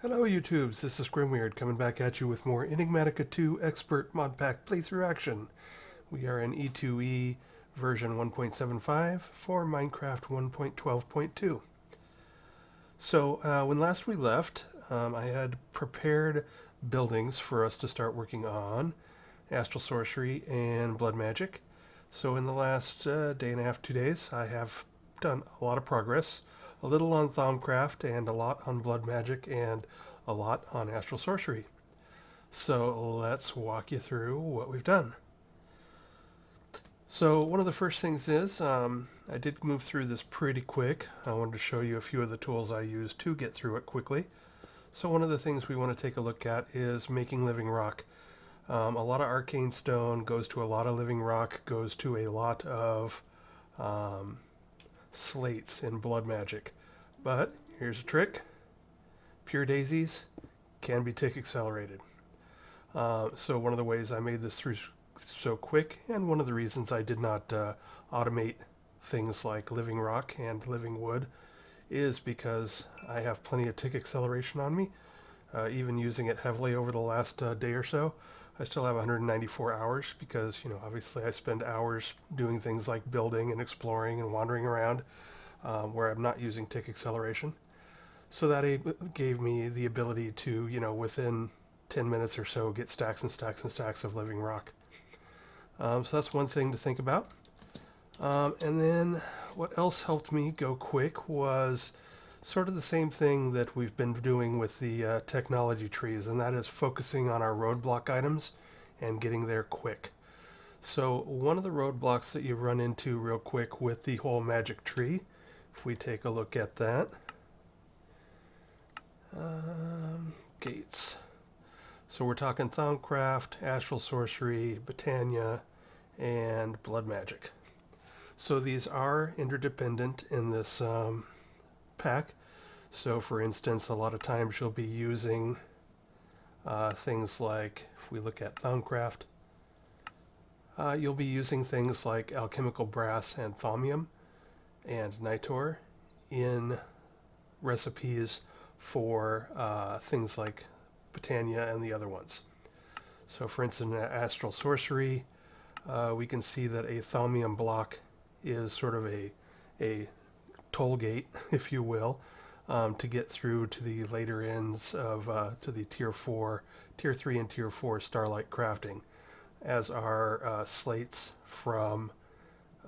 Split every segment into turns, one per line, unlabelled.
Hello YouTubes, this is Grimweird coming back at you with more Enigmatica 2 Expert Mod Pack playthrough action. We are in E2E version 1.75 for Minecraft 1.12.2. So when last we left, I had prepared buildings for us to start working on, Astral Sorcery and Blood Magic. So in the last day and a half, 2 days, I have done a lot of progress. A little on Thaumcraft and a lot on Blood Magic and a lot on Astral Sorcery. So let's walk you through what we've done. So one of the first things is I did move through this pretty quick. I wanted to show you a few of the tools I used to get through it quickly. So one of the things we want to take a look at is making living rock. A lot of arcane stone goes to a lot of living rock, goes to a lot of slates in Blood Magic. But here's a trick. Pure daisies can be tick accelerated. So one of the ways I made this through so quick, and one of the reasons I did not automate things like living rock and living wood, is because I have plenty of tick acceleration on me. Even using it heavily over the last day or so, I still have 194 hours because, obviously I spend hours doing things like building and exploring and wandering around where I'm not using tick acceleration. So that gave me the ability to, within 10 minutes or so, get stacks and stacks and stacks of living rock. So that's one thing to think about. And then what else helped me go quick was sort of the same thing that we've been doing with the technology trees, and that is focusing on our roadblock items and getting there quick. So one of the roadblocks that you run into real quick with the whole magic tree, if we take a look at that, gates. So we're talking Thaumcraft, Astral Sorcery, Botania, and Blood Magic. So these are interdependent in this pack. So for instance, a lot of times you'll be using things like, if we look at Thaumcraft, you'll be using things like Alchemical brass and Thaumium and Nitor in recipes for things like Botania and the other ones. So for instance, in Astral Sorcery, we can see that a Thaumium block is sort of a toll gate, if you will, to get through to the later ends of to the Tier 3 and Tier 4 Starlight crafting, as are slates from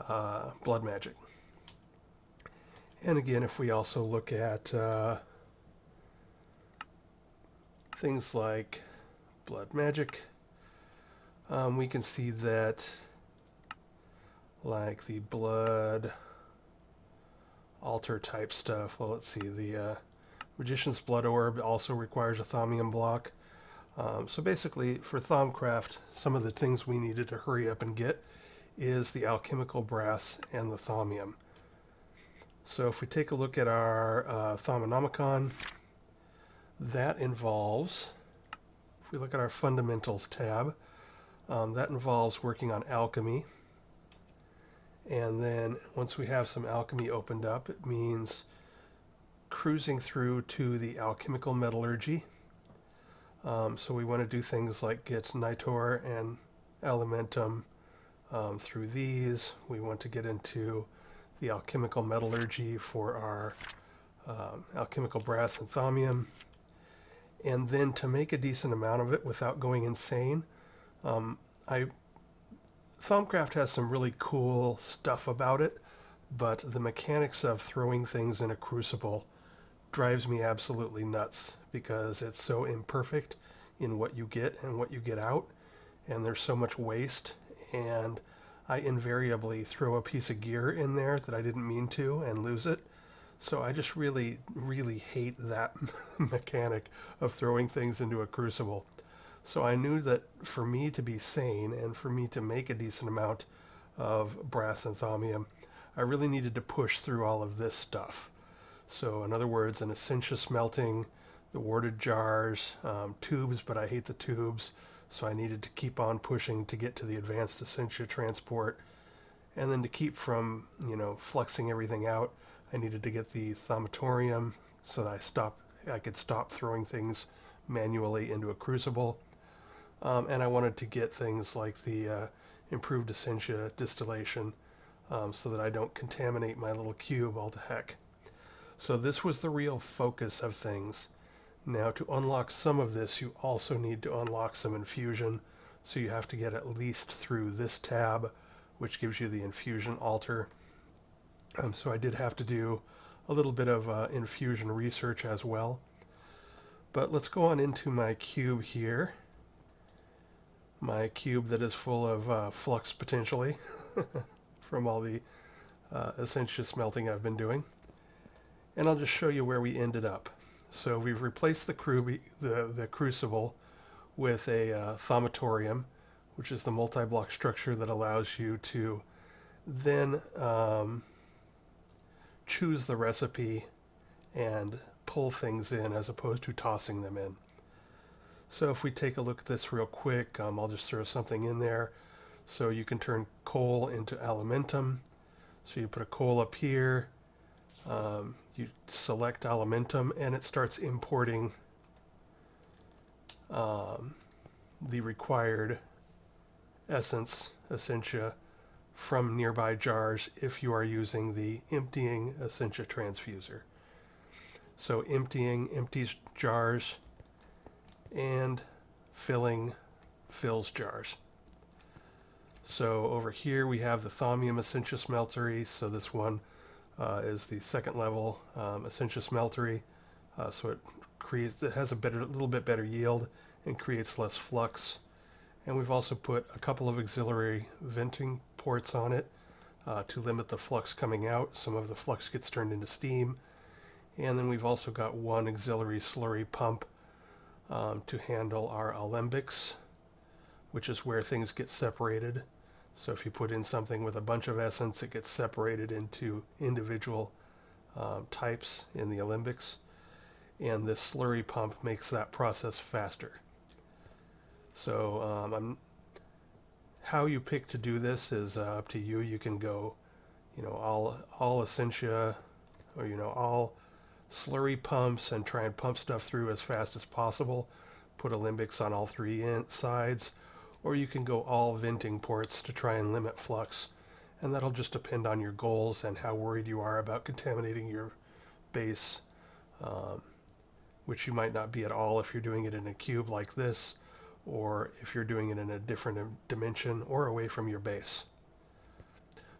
Blood Magic. And again, if we also look at things like Blood Magic, we can see that, like the blood altar type stuff, well, let's see, the Magician's Blood Orb also requires a Thaumium block. So basically, for Thaumcraft, some of the things we needed to hurry up and get is the Alchemical brass and the Thaumium. So if we take a look at our Thauminomicon, that involves, if we look at our Fundamentals tab, that involves working on alchemy. And then once we have some alchemy opened up, it means cruising through to the alchemical metallurgy. So we want to do things like get Nitor and Elementum through these. We want to get into the alchemical metallurgy for our alchemical brass and Thaumium. And then to make a decent amount of it without going insane, Thaumcraft has some really cool stuff about it, but the mechanics of throwing things in a crucible drives me absolutely nuts because it's so imperfect in what you get and what you get out, and there's so much waste, and I invariably throw a piece of gear in there that I didn't mean to and lose it. So I just really, really hate that mechanic of throwing things into a crucible. So I knew that for me to be sane and for me to make a decent amount of brass and Thaumium, I really needed to push through all of this stuff. So in other words, an Essentia smelting, the warded jars, tubes, but I hate the tubes, so I needed to keep on pushing to get to the advanced Essentia transport. And then to keep from, fluxing everything out, I needed to get the Thaumatorium so that I stop I could stop throwing things manually into a crucible. And I wanted to get things like the improved essentia distillation so that I don't contaminate my little cube all to heck. So this was the real focus of things. Now to unlock some of this, you also need to unlock some infusion. So you have to get at least through this tab, which gives you the infusion altar. So I did have to do a little bit of infusion research as well. But let's go on into my cube here. My cube that is full of flux potentially from all the essentia smelting I've been doing. And I'll just show you where we ended up. So we've replaced the crucible with a thaumatorium, which is the multi-block structure that allows you to then choose the recipe and pull things in as opposed to tossing them in. So if we take a look at this real quick, I'll just throw something in there. So you can turn coal into alimentum. So you put a coal up here, you select alimentum, and it starts importing the required essentia from nearby jars if you are using the emptying essentia transfuser. So emptying empties jars, and filling fills jars. So over here we have the Thaumium essentia smeltery. So this one is the second level essentia smeltery. So it has a little bit better yield and creates less flux. And we've also put a couple of auxiliary venting ports on it to limit the flux coming out. Some of the flux gets turned into steam. And then we've also got one auxiliary slurry pump to handle our alembics, which is where things get separated. So if you put in something with a bunch of essence, it gets separated into individual types in the alembics. And this slurry pump makes that process faster. So how you pick to do this is up to you. You can go, all essentia, or all slurry pumps and try and pump stuff through as fast as possible. Put alembics on all three sides, or you can go all venting ports to try and limit flux. And that'll just depend on your goals and how worried you are about contaminating your base, which you might not be at all if you're doing it in a cube like this, or if you're doing it in a different dimension or away from your base.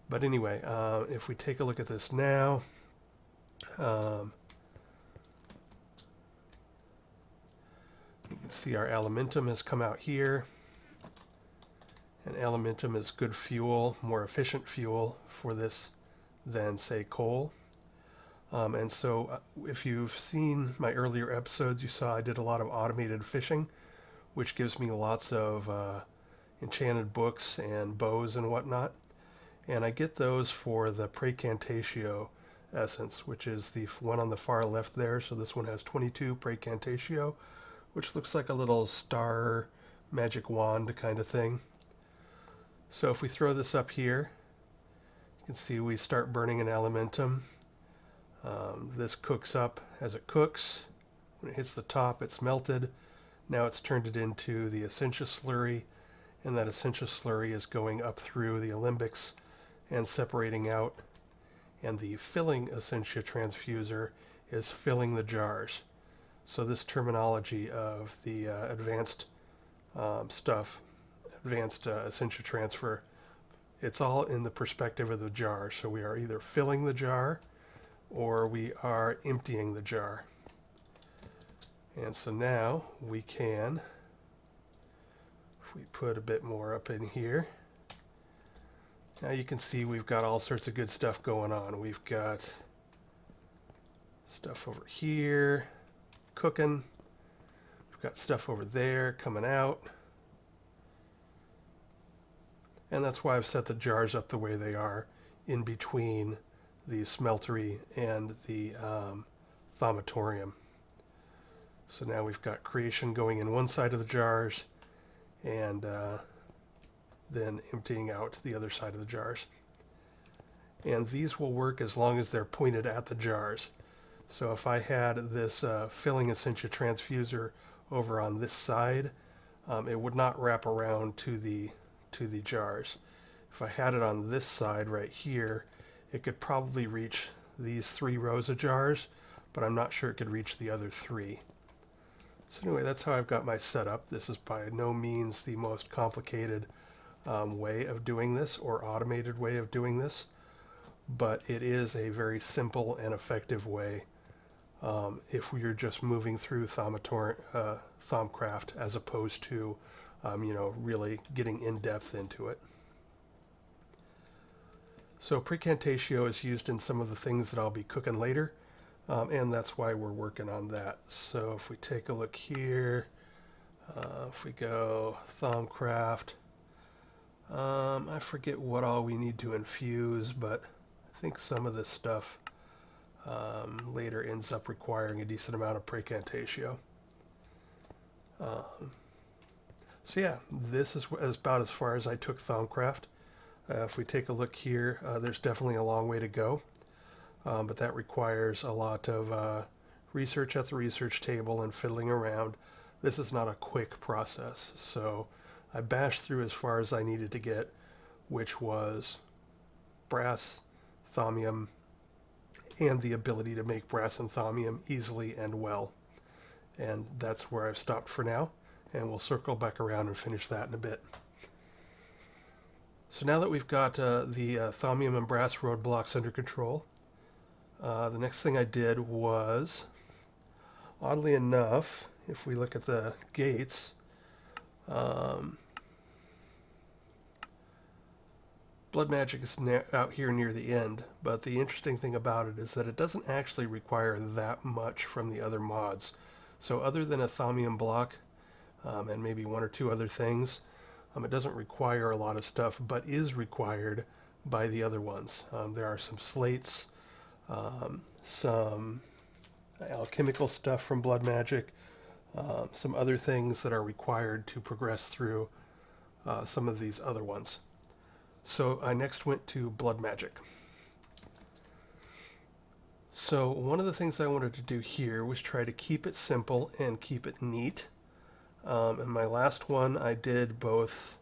But anyway, if we take a look at this now, you can see our alimentum has come out here. And alimentum is good fuel, more efficient fuel for this than, say, coal. And so if you've seen my earlier episodes, you saw I did a lot of automated fishing, which gives me lots of enchanted books and bows and whatnot. And I get those for the Precantatio essence, which is the one on the far left there. So this one has 22 Precantatio, which looks like a little star magic wand kind of thing. So if we throw this up here, you can see we start burning an alimentum. This cooks up as it cooks. When it hits the top, it's melted. Now it's turned it into the essentia slurry, and that essentia slurry is going up through the alembics and separating out. And the filling essentia transfuser is filling the jars. So this terminology of the advanced essentia transfer, it's all in the perspective of the jar. So we are either filling the jar or we are emptying the jar. And so now we can, if we put a bit more up in here, now you can see we've got all sorts of good stuff going on. We've got stuff over here cooking. We've got stuff over there coming out. And that's why I've set the jars up the way they are in between the smeltery and the thaumatorium. So now we've got creation going in one side of the jars and then emptying out the other side of the jars. And these will work as long as they're pointed at the jars. So if I had this filling essentia transfuser over on this side, it would not wrap around to the jars. If I had it on this side right here, it could probably reach these 3 rows of jars, but I'm not sure it could reach the other 3. So anyway, that's how I've got my setup. This is by no means the most complicated way of doing this or automated way of doing this, but it is a very simple and effective way if we're just moving through Thaumcraft as opposed to really getting in depth into it. So precantatio is used in some of the things that I'll be cooking later, and that's why we're working on that. So if we take a look here, if we go Thaumcraft, I forget what all we need to infuse, but I think some of this stuff later ends up requiring a decent amount of precantatio. So yeah, this is about as far as I took Thaumcraft. If we take a look here, there's definitely a long way to go, but that requires a lot of research at the research table and fiddling around. This is not a quick process, so I bashed through as far as I needed to get, which was brass, thaumium, and the ability to make brass and thaumium easily and well. And that's where I've stopped for now, and we'll circle back around and finish that in a bit. So now that we've got the thaumium and brass roadblocks under control, the next thing I did was, oddly enough, if we look at the gates, Blood Magic is out here near the end, but the interesting thing about it is that it doesn't actually require that much from the other mods. So other than a Thaumium block and maybe 1 or 2 other things, it doesn't require a lot of stuff, but is required by the other ones. There are some slates, some alchemical stuff from Blood Magic, some other things that are required to progress through some of these other ones. So I next went to Blood Magic. So one of the things I wanted to do here was try to keep it simple and keep it neat. In my last one, I did both.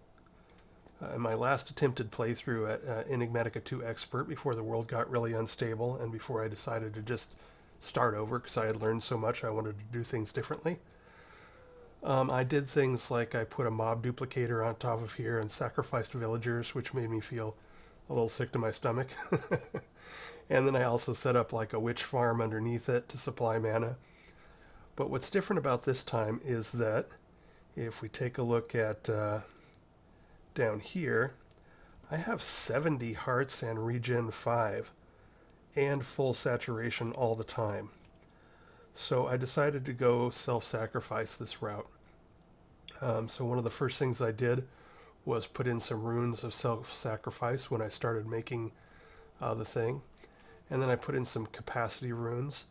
In my last attempted playthrough at Enigmatica 2 Expert, before the world got really unstable and before I decided to just start over because I had learned so much I wanted to do things differently, I did things like I put a mob duplicator on top of here and sacrificed villagers, which made me feel a little sick to my stomach. And then I also set up like a witch farm underneath it to supply mana. But what's different about this time is that if we take a look at down here, I have 70 hearts and regen 5 and full saturation all the time. So I decided to go self-sacrifice this route. So one of the first things I did was put in some runes of self-sacrifice when I started making the thing. And then I put in some capacity runes.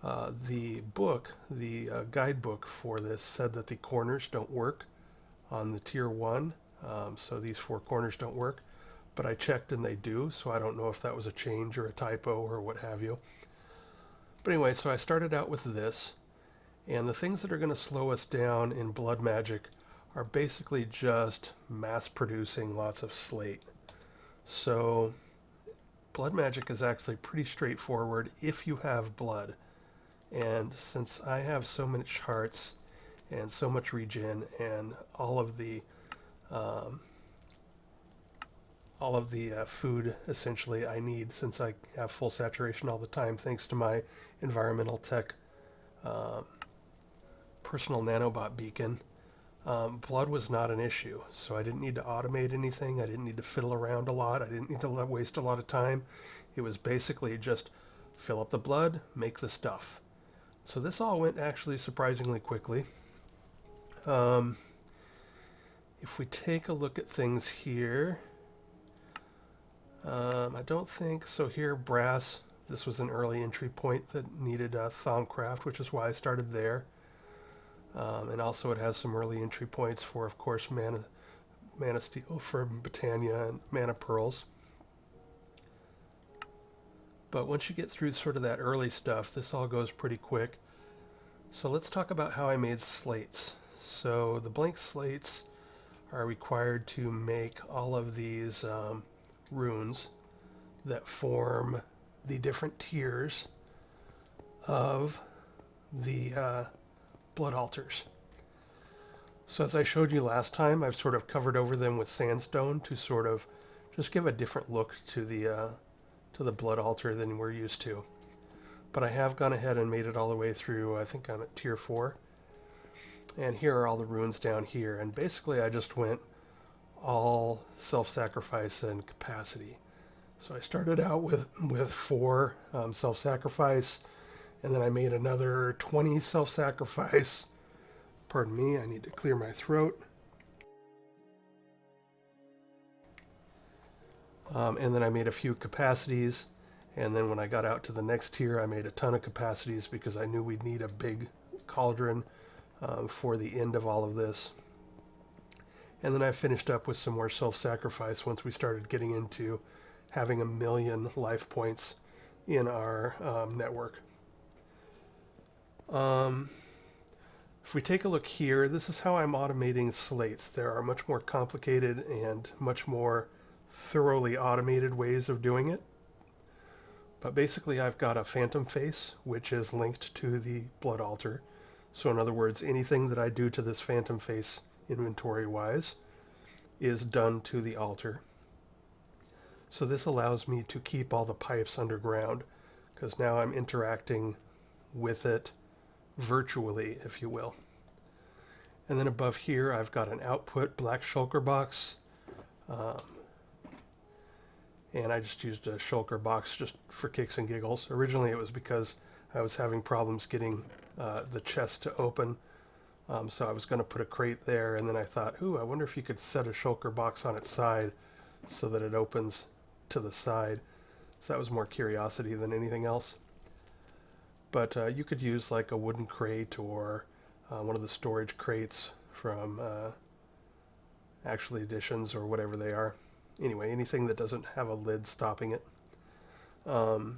The book, the guidebook for this said that the corners don't work on the tier 1. So these 4 corners don't work. But I checked and they do, so I don't know if that was a change or a typo or what have you. But anyway, so I started out with this, and the things that are going to slow us down in Blood Magic are basically just mass producing lots of slate. So Blood Magic is actually pretty straightforward if you have blood. And since I have so much hearts and so much regen and all of the food essentially I need, since I have full saturation all the time thanks to my environmental tech personal nanobot beacon, blood was not an issue. So I didn't need to automate anything. I didn't need to fiddle around a lot. I didn't need to waste a lot of time. It was basically just fill up the blood, make the stuff. So this all went actually surprisingly quickly. If we take a look at things here, I don't think, so here brass, this was an early entry point that needed Thaumcraft, which is why I started there. And also it has some early entry points for, of course, mana steel for Britannia and mana pearls. But once you get through sort of that early stuff, this all goes pretty quick. So let's talk about how I made slates. So the blank slates are required to make all of these runes that form the different tiers of the blood altars. So as I showed you last time, I've sort of covered over them with sandstone to sort of just give a different look to the blood altar than we're used to. But I have gone ahead and made it all the way through. I think I'm at tier 4. And here are all the runes down here. And basically I just went all self-sacrifice and capacity. So I started out with 4 self-sacrifice, and then I made another 20 self-sacrifice. Pardon me, I need to clear my throat. And then I made a few capacities, and then when I got out to the next tier, I made a ton of capacities because I knew we'd need a big cauldron for the end of all of this. And then I finished up with some more self-sacrifice once we started getting into having 1 million life points in our network. If we take a look here, this is how I'm automating slates. There are much more complicated and much more thoroughly automated ways of doing it. But basically I've got a phantom face, which is linked to the blood altar. So in other words, anything that I do to this phantom face inventory-wise is done to the altar. So this allows me to keep all the pipes underground, because now I'm interacting with it virtually, if you will. And then above here I've got an output black shulker box, and I just used a shulker box just for kicks and giggles. Originally it was because I was having problems getting the chest to open, so I was going to put a crate there, and then I thought, I wonder if you could set a shulker box on its side so that it opens to the side. So that was more curiosity than anything else. But you could use like a wooden crate or one of the storage crates from Actual Editions or whatever they are. Anyway, anything that doesn't have a lid stopping it. But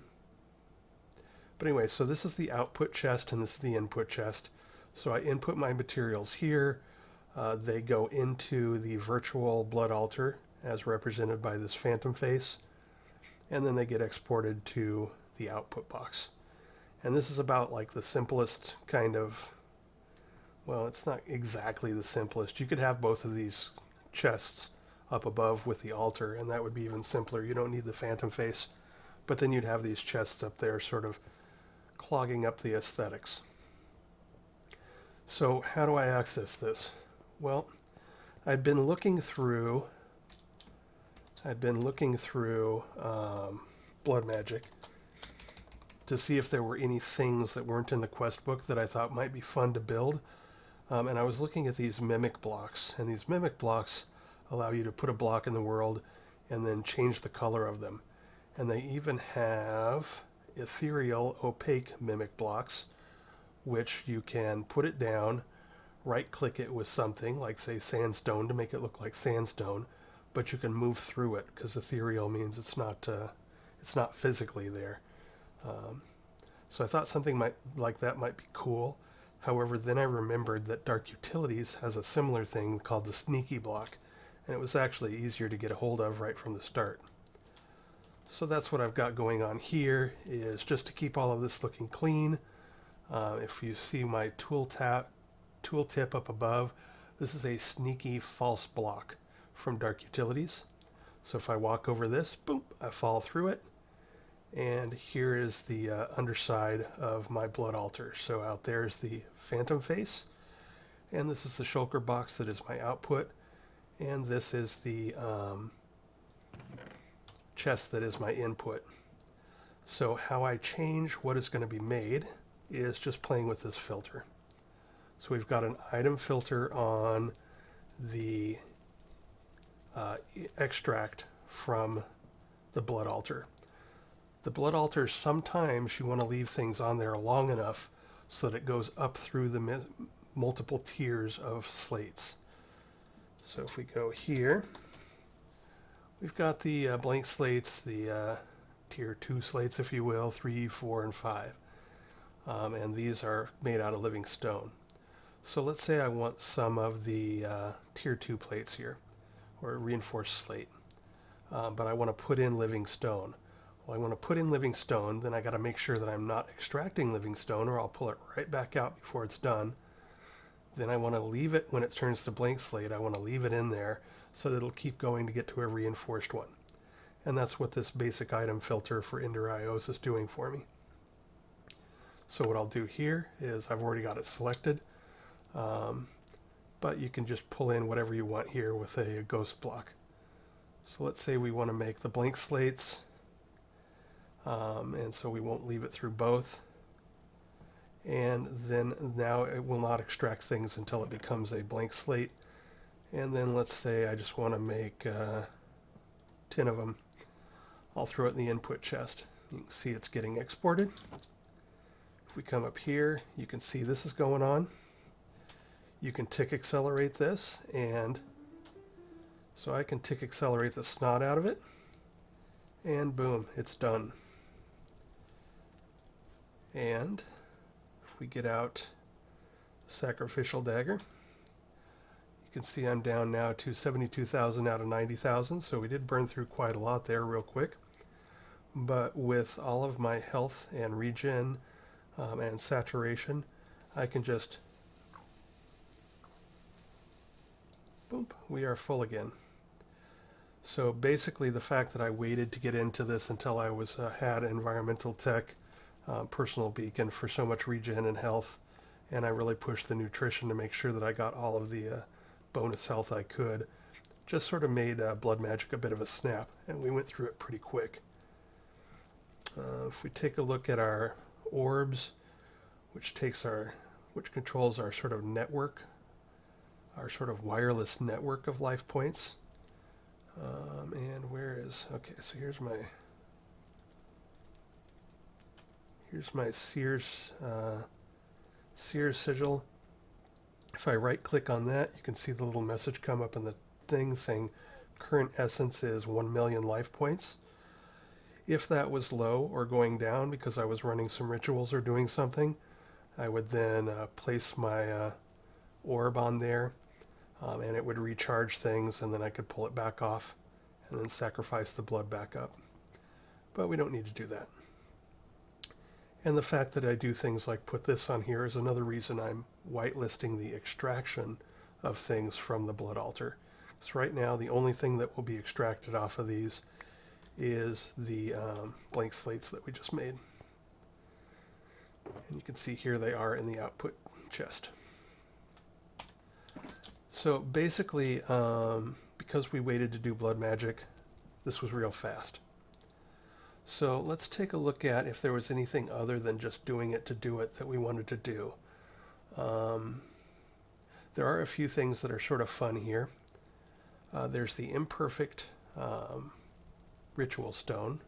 anyway, so this is the output chest and this is the input chest. So I input my materials here. They go into the virtual blood altar as represented by this phantom face. And then they get exported to the output box. And this is about like the simplest kind of, well, it's not exactly the simplest. You could have both of these chests up above with the altar, and that would be even simpler. You don't need the phantom face, but then you'd have these chests up there sort of clogging up the aesthetics. So how do I access this? Well, I'd been looking through Blood Magic to see if there were any things that weren't in the quest book that I thought might be fun to build. And I was looking at these mimic blocks, and these mimic blocks allow you to put a block in the world and then change the color of them. And they even have ethereal opaque mimic blocks, which you can put it down, right click it with something like say sandstone to make it look like sandstone, but you can move through it because ethereal means it's not physically there. So I thought something like that might be cool. However, then I remembered that Dark Utilities has a similar thing called the sneaky block, and it was actually easier to get a hold of right from the start. So that's what I've got going on here, is just to keep all of this looking clean. If you see my tooltip up above, this is a sneaky false block from Dark Utilities. So if I walk over this, boom, I fall through it. And here is the underside of my blood altar. So out there is the phantom face, and this is the shulker box that is my output, and this is the chest that is my input. So how I change what is going to be made is just playing with this filter. So we've got an item filter on the extract from the blood altar. The blood altar, sometimes you want to leave things on there long enough so that it goes up through the multiple tiers of slates. So if we go here, we've got the blank slates, the tier 2 slates, if you will, 3, 4, and 5. And these are made out of living stone. So let's say I want some of the tier 2 plates here, or reinforced slate, but I want to put in living stone. Well, I want to put in living stone, then I got to make sure that I'm not extracting living stone, or I'll pull it right back out before it's done. Then I want to leave it when it turns to blank slate. I want to leave it in there so that it'll keep going to get to a reinforced one. And that's what this basic item filter for Ender IOs is doing for me. So what I'll do here is I've already got it selected, but you can just pull in whatever you want here with a ghost block. So let's say we want to make the blank slates, and so we won't leave it through both. And then now it will not extract things until it becomes a blank slate. And then let's say I just want to make 10 of them. I'll throw it in the input chest. You can see it's getting exported. If we come up here, you can see this is going on. You can tick accelerate this, and so I can tick accelerate the snot out of it, and boom, it's done. And if we get out the sacrificial dagger, you can see I'm down now to 72,000 out of 90,000, so we did burn through quite a lot there real quick. But with all of my health and regen and saturation, I can just, boom, we are full again. So basically the fact that I waited to get into this until I was had environmental tech, personal beacon for so much regen and health, and I really pushed the nutrition to make sure that I got all of the bonus health I could, just sort of made blood magic a bit of a snap, and we went through it pretty quick. If we take a look at our orbs, which controls our sort of network, our sort of wireless network of life points. And where is, okay, so here's my Sears sigil. If I right click on that, you can see the little message come up in the thing saying current essence is 1 million life points. If that was low or going down because I was running some rituals or doing something, I would then place my orb on there, and it would recharge things, and then I could pull it back off and then sacrifice the blood back up. But we don't need to do that. And the fact that I do things like put this on here is another reason I'm whitelisting the extraction of things from the blood altar. So right now the only thing that will be extracted off of these is the blank slates that we just made. And you can see here they are in the output chest. So basically, because we waited to do blood magic, this was real fast. So let's take a look at if there was anything other than just doing it to do it that we wanted to do. There are a few things that are sort of fun here. There's the imperfect ritual stone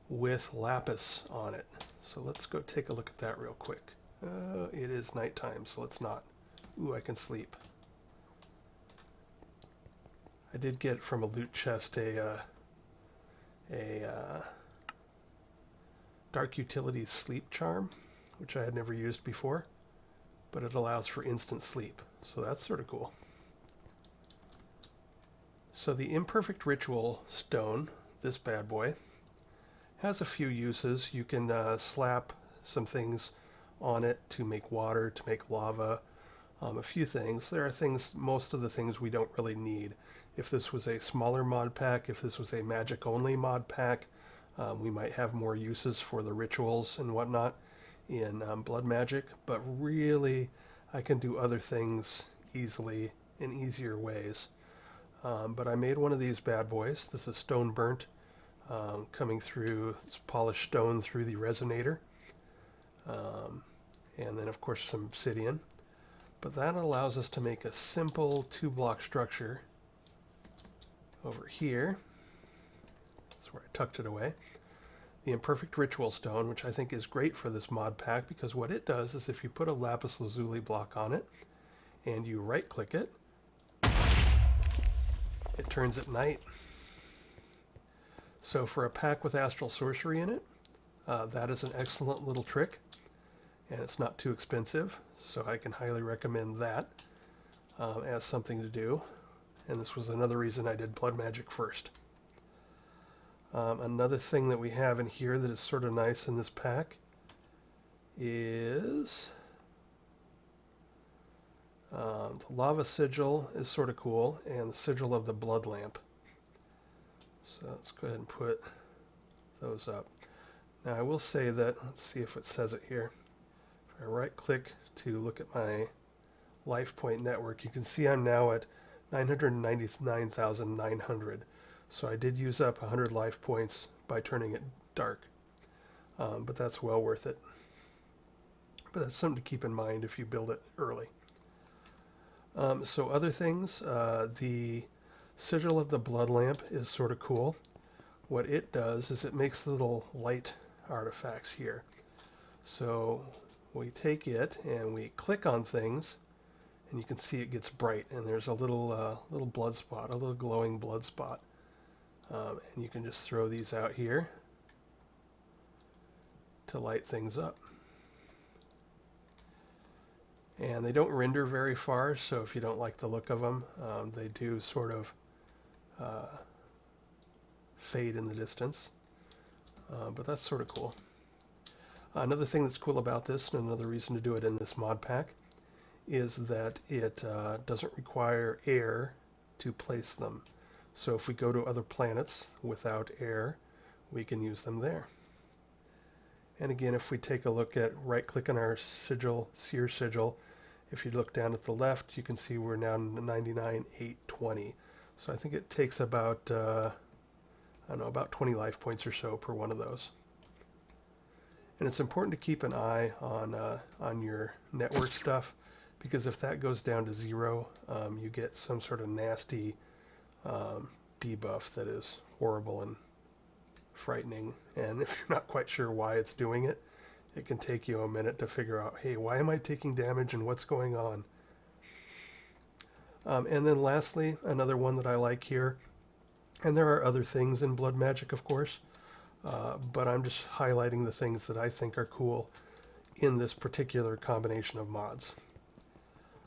with lapis on it. So let's go take a look at that real quick. It is nighttime, so let's not. Ooh, I can sleep. I did get from a loot chest a Dark Utilities sleep charm, which I had never used before, but it allows for instant sleep, so that's sort of cool. So the imperfect ritual stone, this bad boy, has a few uses. You can slap some things on it to make water, to make lava, a few things. There are things, most of the things we don't really need. If this was a smaller mod pack, if this was a magic only mod pack, we might have more uses for the rituals and whatnot in blood magic, but really I can do other things easily in easier ways. But I made one of these bad boys. This is stone burnt, coming through, it's polished stone through the resonator, and then of course some obsidian. But that allows us to make a simple 2-block structure over here. That's where I tucked it away. The imperfect ritual stone, which I think is great for this mod pack, because what it does is if you put a lapis lazuli block on it and you right click it, it turns at night. So for a pack with Astral Sorcery in it, that is an excellent little trick, and it's not too expensive, so I can highly recommend that as something to do. And this was another reason I did Blood Magic first. Another thing that we have in here that is sort of nice in this pack is the Lava Sigil is sort of cool, and the Sigil of the Blood Lamp. So let's go ahead and put those up. Now I will say that, let's see if it says it here. If I right click to look at my life point network, you can see I'm now at 999,900. So I did use up 100 life points by turning it dark. But that's well worth it. But that's something to keep in mind if you build it early. So other things, the Sigil of the Blood Lamp is sort of cool. What it does is it makes little light artifacts here. So we take it and we click on things, and you can see it gets bright, and there's a little blood spot, a little glowing blood spot. And you can just throw these out here to light things up. And they don't render very far, so if you don't like the look of them, they do sort of fade in the distance. But that's sort of cool. Another thing that's cool about this, and another reason to do it in this mod pack, is that it doesn't require air to place them. So if we go to other planets without air, we can use them there. And again, if we take a look at right-click on our sigil, Seer Sigil, if you look down at the left, you can see we're now 99,820. So I think it takes about, I don't know, about 20 life points or so per one of those. And it's important to keep an eye on your network stuff, because if that goes down to 0, you get some sort of nasty debuff that is horrible and frightening. And if you're not quite sure why it's doing it, it can take you a minute to figure out, hey, why am I taking damage and what's going on? And then lastly, another one that I like here, and there are other things in Blood Magic, of course, but I'm just highlighting the things that I think are cool in this particular combination of mods.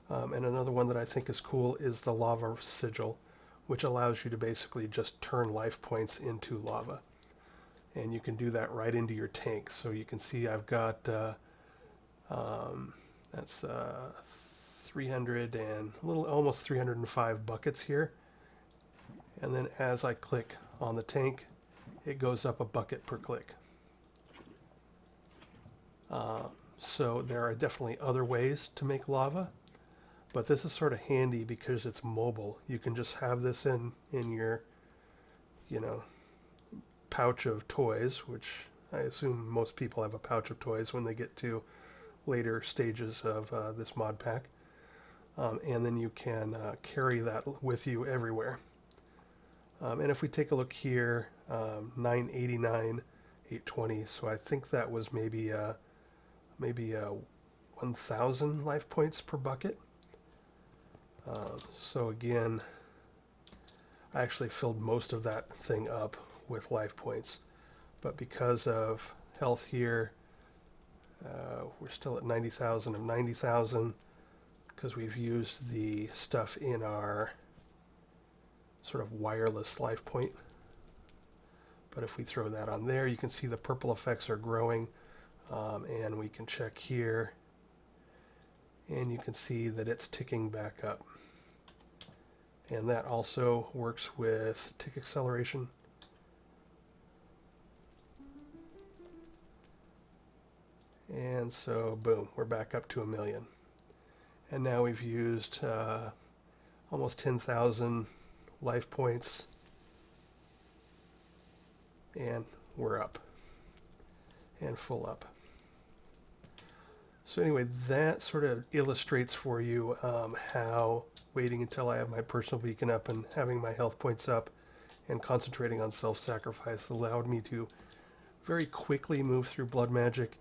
And another one that I think is cool is the Lava Sigil, which allows you to basically just turn life points into lava. And you can do that right into your tank. So you can see I've got, that's 300 and a little, almost 305 buckets here. And then as I click on the tank, it goes up a bucket per click. So there are definitely other ways to make lava, but this is sort of handy because it's mobile. You can just have this in your, pouch of toys, which I assume most people have a pouch of toys when they get to later stages of this mod pack. And then you can carry that with you everywhere. And if we take a look here, 989, 820, so I think that was maybe 1,000 life points per bucket. So again, I actually filled most of that thing up with life points, but because of health here, we're still at 90,000 of 90,000 because we've used the stuff in our sort of wireless life point. But if we throw that on there, you can see the purple effects are growing, and we can check here, and you can see that it's ticking back up. And that also works with tick acceleration. And so, boom, we're back up to 1 million. And now we've used almost 10,000 life points. And we're up. And full up. So anyway, that sort of illustrates for you how waiting until I have my personal beacon up and having my health points up and concentrating on self-sacrifice allowed me to very quickly move through Blood Magic,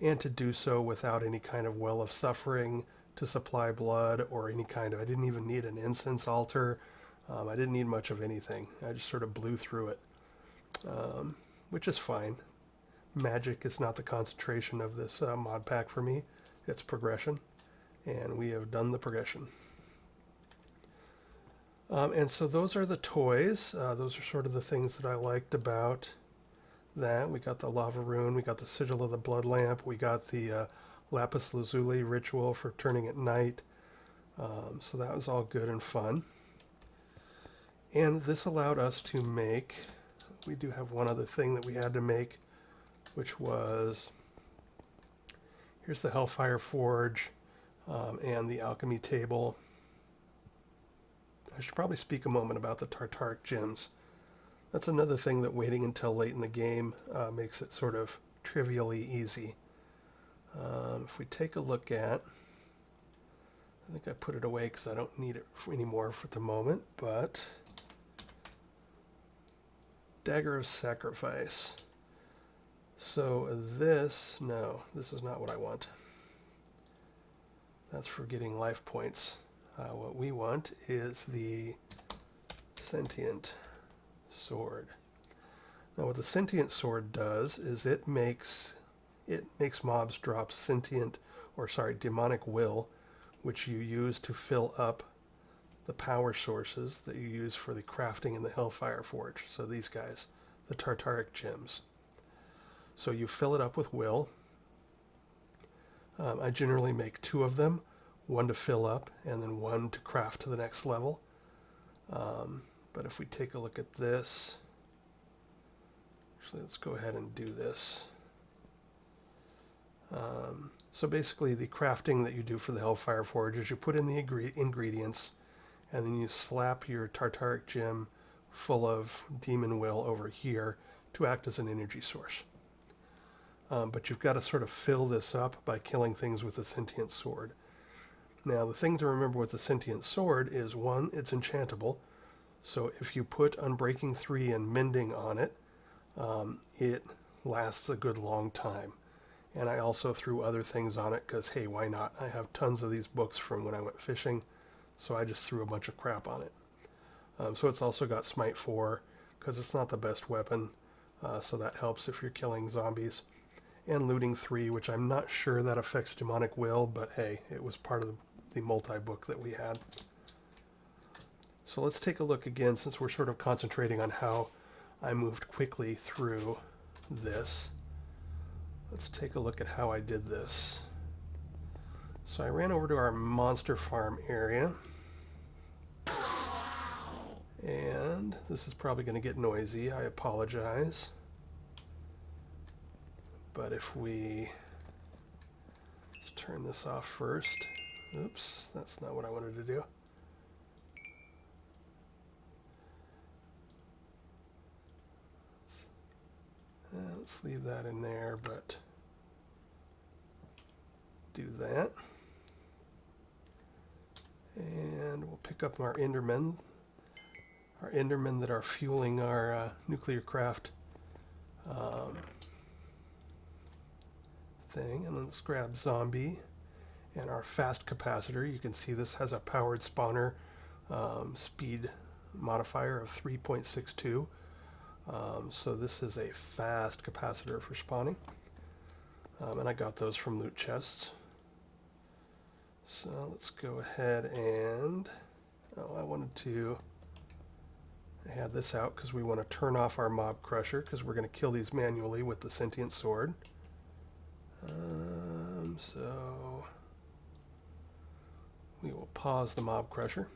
and to do so without any kind of well of suffering to supply blood or any kind of, I didn't even need an incense altar. I didn't need much of anything. I just sort of blew through it. which is fine. Magic is not the concentration of this mod pack for me. It's progression, and we have done the progression. And so those are the toys. Those are sort of the things that I liked about that. We got the lava rune, we got the sigil of the blood lamp, we got the lapis lazuli ritual for turning at night. So that was all good and fun. And this allowed us to make, we do have one other thing that we had to make, which was, here's the Hellfire Forge and the alchemy table. I should probably speak a moment about the Tartaric gems. That's another thing that waiting until late in the game makes it sort of trivially easy. If we take a look at, I think I put it away because I don't need it anymore for the moment, but Dagger of Sacrifice. So this, no, this is not what I want. That's for getting life points. What we want is the Sentient Sword. Now what the Sentient Sword does is it makes mobs drop demonic will, which you use to fill up the power sources that you use for the crafting in the Hellfire Forge. So these guys, the Tartaric gems. So you fill it up with will. I generally make 2 of them, one to fill up and then one to craft to the next level. But if we take a look at this, actually let's go ahead and do this. So basically the crafting that you do for the Hellfire Forge is you put in the ingredients and then you slap your Tartaric gem full of demon will over here to act as an energy source. But you've got to sort of fill this up by killing things with the Sentient Sword. Now the thing to remember with the Sentient Sword is, 1, it's enchantable. So if you put Unbreaking 3 and Mending on it, it lasts a good long time. And I also threw other things on it because, hey, why not? I have tons of these books from when I went fishing, so I just threw a bunch of crap on it. So it's also got Smite 4 because it's not the best weapon, so that helps if you're killing zombies. And Looting 3, which I'm not sure that affects demonic will, but hey, it was part of the multi-book that we had. So let's take a look again, since we're sort of concentrating on how I moved quickly through this. Let's take a look at how I did this. So I ran over to our monster farm area. And this is probably going to get noisy. I apologize. But if let's turn this off first. Oops, that's not what I wanted to do. Let's leave that in there, but do that. And we'll pick up our Endermen. Our Endermen that are fueling our nuclear craft thing. And let's grab Zombie and our fast capacitor. You can see this has a powered spawner speed modifier of 3.62. So this is a fast capacitor for spawning. And I got those from loot chests. So let's go ahead and, I had this out because we want to turn off our mob crusher because we're going to kill these manually with the Sentient Sword. So we will pause the mob crusher.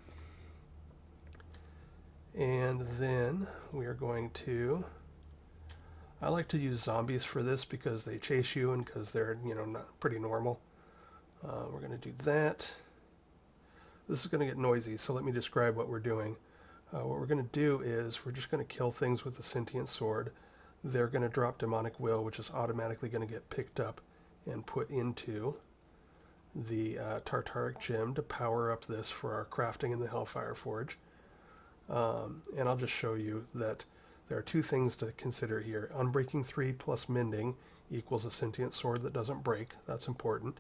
And then we are going to, I like to use zombies for this because they chase you and because they're, not pretty normal. We're going to do that. This is going to get noisy, so let me describe what we're doing. What we're going to do is we're just going to kill things with the Sentient Sword. They're going to drop Demonic Will, which is automatically going to get picked up and put into the Tartaric Gem to power up this for our crafting in the Hellfire Forge. And I'll just show you that there are 2 things to consider here. Unbreaking 3 plus Mending equals a Sentient Sword that doesn't break. That's important.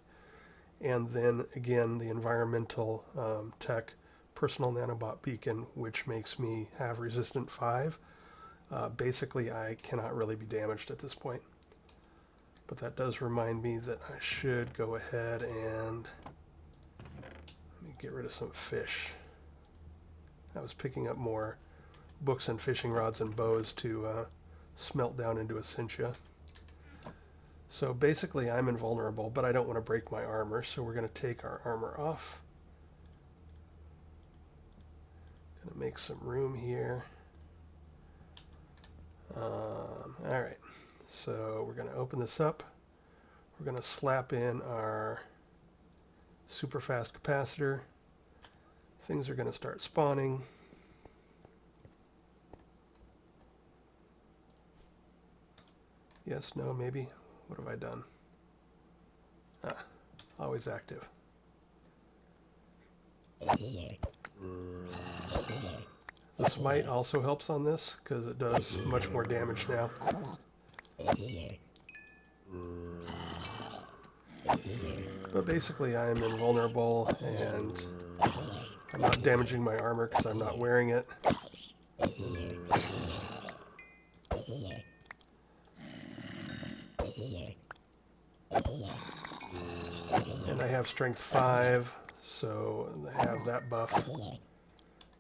And then, again, the environmental tech Personal Nanobot Beacon, which makes me have Resistant 5. Basically, I cannot really be damaged at this point. But that does remind me that I should go ahead and let me get rid of some fish. I was picking up more books and fishing rods and bows to smelt down into Essentia. So basically I'm invulnerable, but I don't want to break my armor, so we're going to take our armor off. Going to make some room here. Alright, so we're going to open this up. We're going to slap in our super fast capacitor. Things are going to start spawning. Yes, no, maybe. What have I done? Always active. The smite also helps on this because it does much more damage now. But basically I am invulnerable and I'm not damaging my armor because I'm not wearing it. And I have strength 5, so I have that buff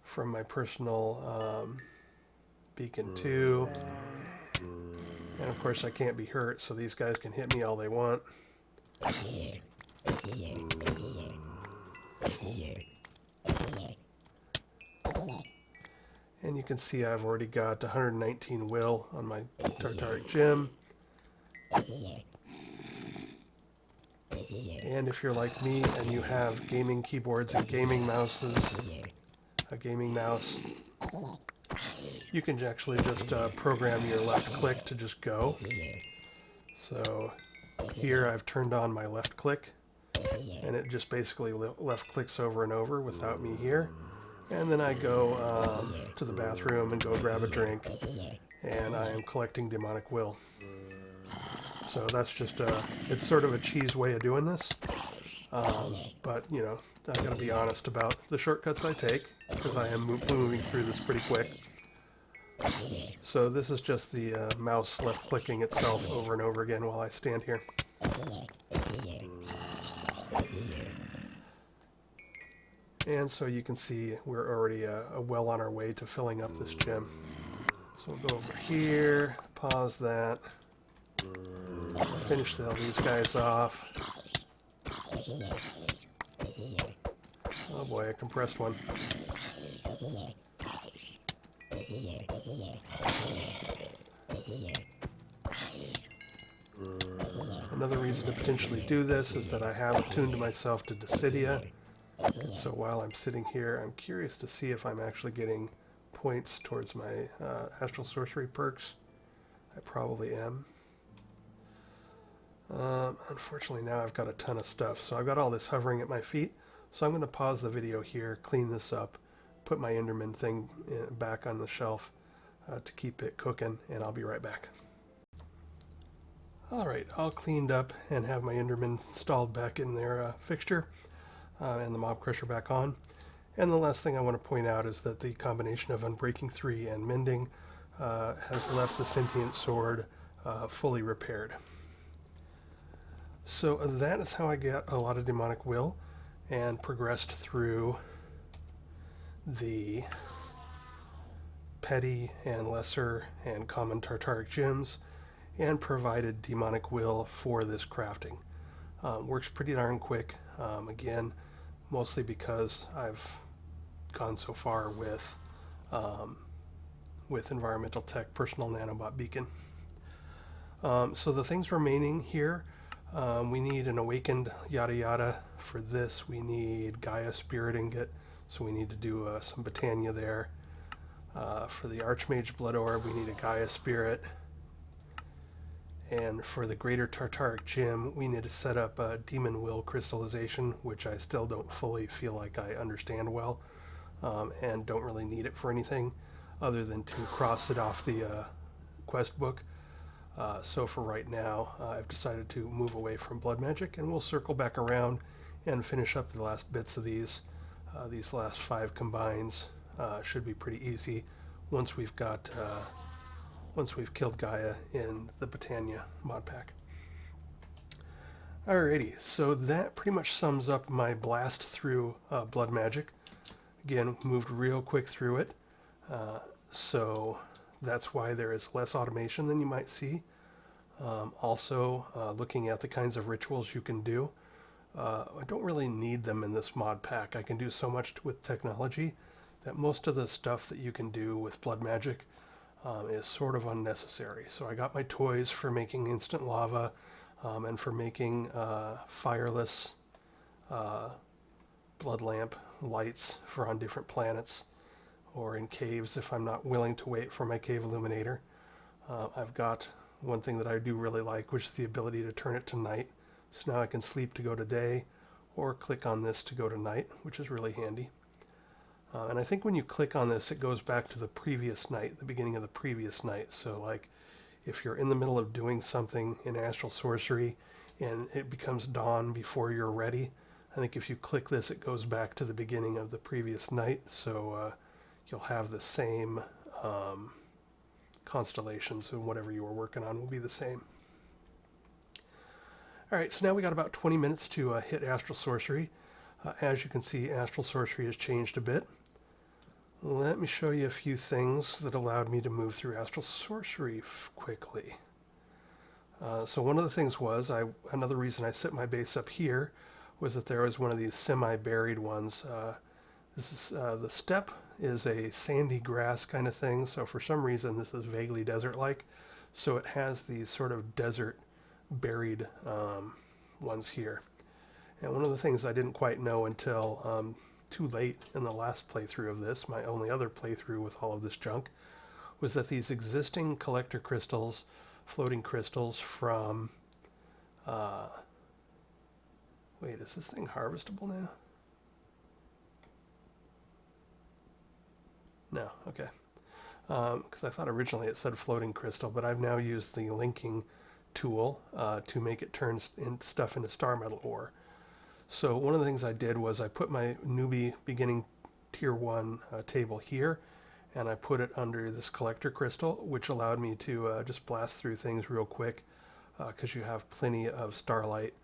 from my personal beacon 2. And of course I can't be hurt, so these guys can hit me all they want. And you can see I've already got 119 will on my Tartaric gem. And if you're like me and you have gaming keyboards and gaming mouses, a gaming mouse, you can actually just program your left click to just go. So here I've turned on my left click and it just basically left clicks over and over without me here. And then I go to the bathroom and go grab a drink and I am collecting demonic will. So that's just it's sort of a cheese way of doing this. But, you know, I gotta be honest about the shortcuts I take because I am moving through this pretty quick. So this is just the mouse left clicking itself over and over again while I stand here. And so you can see we're already well on our way to filling up this gem. So we'll go over here, pause that, finish all these guys off. Oh boy, I compressed one. Another reason to potentially do this is that I have attuned myself to Dissidia. So while I'm sitting here, I'm curious to see if I'm actually getting points towards my Astral Sorcery perks. I probably am. Unfortunately now I've got a ton of stuff, so I've got all this hovering at my feet. So I'm going to pause the video here, clean this up, put my Enderman thing back on the shelf to keep it cooking, and I'll be right back. Alright, all cleaned up and have my Enderman installed back in their fixture and the Mob Crusher back on. And the last thing I want to point out is that the combination of Unbreaking 3 and Mending has left the Sentient Sword fully repaired. So that is how I get a lot of demonic will and progressed through the petty and lesser and common Tartaric gems and provided demonic will for this crafting. Works pretty darn quick, again, mostly because I've gone so far with environmental tech, personal nanobot beacon. So the things remaining here, we need an awakened yada yada. For this we need Gaia Spirit Ingot, so we need to do some Botania there. For the Archmage Blood Orb we need a Gaia Spirit. And for the Greater Tartaric Gem we need to set up a Demon Will Crystallization, which I still don't fully feel like I understand well, and don't really need it for anything other than to cross it off the quest book. So for right now, I've decided to move away from blood magic, and we'll circle back around and finish up the last bits of these. These last 5 combines should be pretty easy once we've got once we've killed Gaia in the Britannia mod pack. Alrighty, so that pretty much sums up my blast through blood magic. Again, moved real quick through it, so that's why there is less automation than you might see. Also, looking at the kinds of rituals you can do, I don't really need them in this mod pack. I can do so much with technology that most of the stuff that you can do with blood magic is sort of unnecessary. So I got my toys for making instant lava and for making fireless blood lamp lights for on different planets or in caves if I'm not willing to wait for my cave illuminator. I've got one thing that I do really like, which is the ability to turn it to night. So now I can sleep to go to day or click on this to go to night, which is really handy. And I think when you click on this, it goes back to the previous night, the beginning of the previous night. So like if you're in the middle of doing something in Astral Sorcery and it becomes dawn before you're ready, I think if you click this, it goes back to the beginning of the previous night. So you'll have the same constellations, and whatever you were working on will be the same. All right, so now we got about 20 minutes to hit Astral Sorcery. As you can see, Astral Sorcery has changed a bit. Let me show you a few things that allowed me to move through Astral Sorcery quickly. So one of the things was, another reason I set my base up here was that there was one of these semi-buried ones. This is the steppe is a sandy grass kind of thing, so for some reason this is vaguely desert-like. So it has these sort of desert buried ones here. And one of the things I didn't quite know until too late in the last playthrough of this, my only other playthrough with all of this junk, was that these existing collector crystals, floating crystals from... wait, is this thing harvestable now? No, okay. Because I thought originally it said floating crystal, but I've now used the linking tool to make it turn stuff into star metal ore. So one of the things I did was I put my newbie beginning tier 1 table here, and I put it under this collector crystal, which allowed me to just blast through things real quick, because you have plenty of Starlight